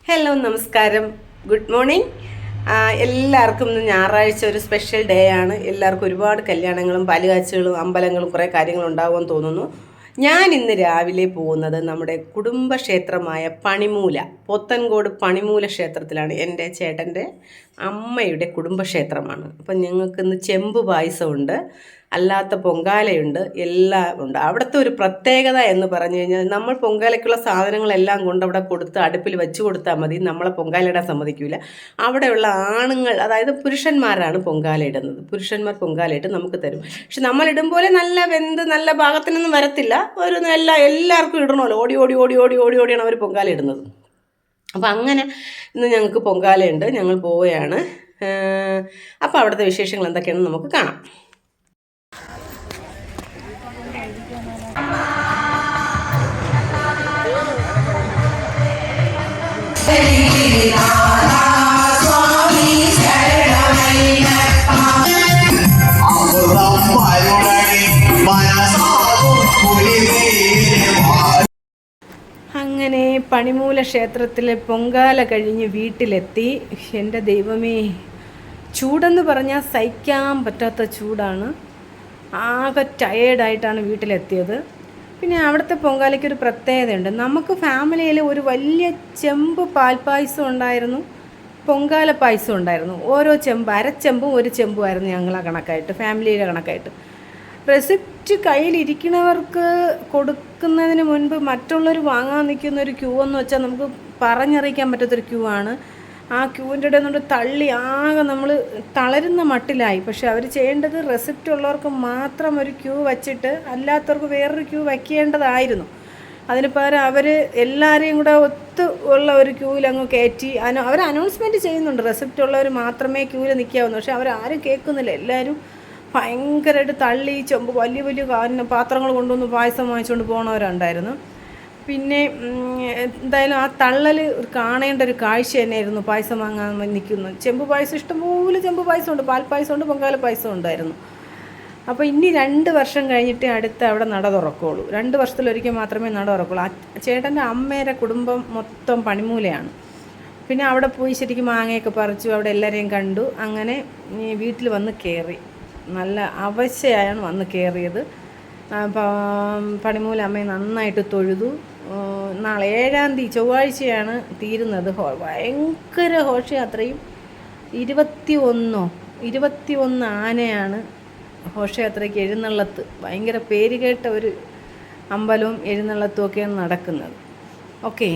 Hello നമസ്കാരം, good morning. എല്ലാവർക്കും ഇന്ന് ഞായറാഴ്ച ഒരു സ്പെഷ്യൽ ഡേ ആണ്. എല്ലാവർക്കും ഒരുപാട് കല്യാണങ്ങളും പാലുകാച്ചുകളും അമ്പലങ്ങളും കുറേ കാര്യങ്ങളും ഉണ്ടാവുമെന്ന് തോന്നുന്നു. ഞാൻ ഇന്ന് രാവിലെ പോകുന്നത് നമ്മുടെ കുടുംബക്ഷേത്രമായ പണിമൂല, പോത്തൻകോട് പണിമൂല ക്ഷേത്രത്തിലാണ്. എൻ്റെ ചേട്ടൻ്റെ അമ്മയുടെ കുടുംബക്ഷേത്രമാണ്. അപ്പം ഞങ്ങൾക്ക് ഇന്ന് ചെമ്പ് പായസമുണ്ട്, അല്ലാത്ത പൊങ്കാലയുണ്ട്, എല്ലാം ഉണ്ട്. അവിടുത്തെ ഒരു പ്രത്യേകത എന്ന് പറഞ്ഞു കഴിഞ്ഞാൽ നമ്മൾ പൊങ്കാലയ്ക്കുള്ള സാധനങ്ങളെല്ലാം കൊണ്ട് അവിടെ കൊടുത്ത് അടുപ്പിൽ വെച്ച് കൊടുത്താൽ മതി, നമ്മളെ പൊങ്കാലയിടാൻ സമ്മതിക്കില്ല. അവിടെയുള്ള ആണുങ്ങൾ, അതായത് പുരുഷന്മാരാണ് പൊങ്കാല ഇടുന്നത്. പുരുഷന്മാർ പൊങ്കാലയിട്ട് നമുക്ക് തരും. പക്ഷെ നമ്മളിടും പോലെ നല്ല വെന്ത് നല്ല പാകത്തിനൊന്നും വരത്തില്ല. ഒരു എല്ലാവർക്കും ഇടണമല്ലോ, ഓടി ഓടി ഓടി ഓടി ഓടി ഓടിയാണ് അവർ പൊങ്കാല ഇടുന്നത്. അപ്പം അങ്ങനെ ഇന്ന് ഞങ്ങൾക്ക് പൊങ്കാലയുണ്ട്, ഞങ്ങൾ പോവുകയാണ്. അപ്പോൾ അവിടുത്തെ വിശേഷങ്ങൾ എന്തൊക്കെയാണെന്ന് നമുക്ക് കാണാം. അങ്ങനെ പണിമൂല ക്ഷേത്രത്തിലെ പൊങ്കാല കഴിഞ്ഞ് വീട്ടിലെത്തി. എൻ്റെ ദൈവമേ, ചൂടെന്ന് പറഞ്ഞാൽ സഹിക്കാൻ പറ്റാത്ത ചൂടാണ്. ആകെ ടയേർഡായിട്ടാണ് വീട്ടിലെത്തിയത്. പിന്നെ അവിടുത്തെ പൊങ്കാലയ്ക്കൊരു പ്രത്യേകതയുണ്ട്. നമുക്ക് ഫാമിലിയിൽ ഒരു വലിയ ചെമ്പ് പാൽപ്പായസം ഉണ്ടായിരുന്നു, പൊങ്കാല പായസം ഉണ്ടായിരുന്നു. ഓരോ ചെമ്പ്, അരച്ചെമ്പും ഒരു ചെമ്പുമായിരുന്നു ഞങ്ങളെ കണക്കായിട്ട്, ഫാമിലിയുടെ കണക്കായിട്ട്. റെസിപ്റ്റ് കയ്യിലിരിക്കുന്നവർക്ക് കൊടുക്കുന്നതിന് മുൻപ് മറ്റുള്ളവർ വാങ്ങാൻ നിൽക്കുന്ന ഒരു ക്യൂ എന്ന് വെച്ചാൽ നമുക്ക് പറഞ്ഞറിയിക്കാൻ പറ്റാത്തൊരു ക്യൂ ആണ്. ആ ക്യൂവിൻ്റെ ഇടയിൽ നിന്നുകൊണ്ട് തള്ളി ആകെ നമ്മൾ തളരുന്ന മട്ടിലായി. പക്ഷെ അവർ ചെയ്യേണ്ടത് റെസിപ്റ്റ് ഉള്ളവർക്ക് മാത്രം ഒരു ക്യൂ വച്ചിട്ട് അല്ലാത്തവർക്ക് വേറൊരു ക്യൂ വയ്ക്കേണ്ടതായിരുന്നു. അതിന് പകരം അവർ എല്ലാവരെയും കൂടെ ഒത്തു ഉള്ള ഒരു ക്യൂവിൽ അങ്ങ് കയറ്റി അവർ അനൗൺസ്മെൻറ്റ് ചെയ്യുന്നുണ്ട്, റെസിപ്റ്റ് ഉള്ളവർ മാത്രമേ ക്യൂവിൽ നിൽക്കാവുന്നു. പക്ഷെ അവരാരും കേൾക്കുന്നില്ല. എല്ലാവരും ഭയങ്കരമായിട്ട് തള്ളി ചെമ്പ് വലിയ വലിയ പാത്രങ്ങൾ കൊണ്ടുവന്ന് പായസം വാങ്ങിച്ചുകൊണ്ട് പോകുന്നവരുണ്ടായിരുന്നു. പിന്നെ എന്തായാലും ആ തള്ളൽ കാണേണ്ട ഒരു കാഴ്ച തന്നെയായിരുന്നു. പായസം വാങ്ങാൻ നിൽക്കുന്നു. ചെമ്പ് പായസം ഇഷ്ടംപോലെ ചെമ്പ് പായസമുണ്ട്, പാൽപ്പായസമുണ്ട്, പൊങ്കാല പായസം ഉണ്ടായിരുന്നു. അപ്പോൾ ഇനി 2 വർഷം കഴിഞ്ഞിട്ട് അവിടെ നട തുറക്കുകയുള്ളൂ. 2 വർഷത്തിലൊരിക്കൽ മാത്രമേ നട തുറക്കുള്ളൂ. ചേട്ടൻ്റെ അമ്മയുടെ കുടുംബം മൊത്തം പണിമൂലയാണ്. പിന്നെ അവിടെ പോയി ശരിക്കും മാങ്ങയൊക്കെ പറിച്ചു, അവിടെ എല്ലാവരെയും കണ്ടു. അങ്ങനെ വീട്ടിൽ വന്ന് കയറി. നല്ല അവശയാണ് വന്ന് കയറിയത്. പണിമൂല അമ്മയെ നന്നായിട്ട് തൊഴുതു. നാളെ 7-ാം തീയതി ചൊവ്വാഴ്ചയാണ് തീരുന്നത്. ഭയങ്കര ഘോഷയാത്രയും 21 ആനയാണ് ഘോഷയാത്രയ്ക്ക് എഴുന്നള്ളത്ത്. ഭയങ്കര പേരുകേട്ട ഒരു അമ്പലവും എഴുന്നള്ളത്തും ഒക്കെയാണ് നടക്കുന്നത്. ഓക്കെ.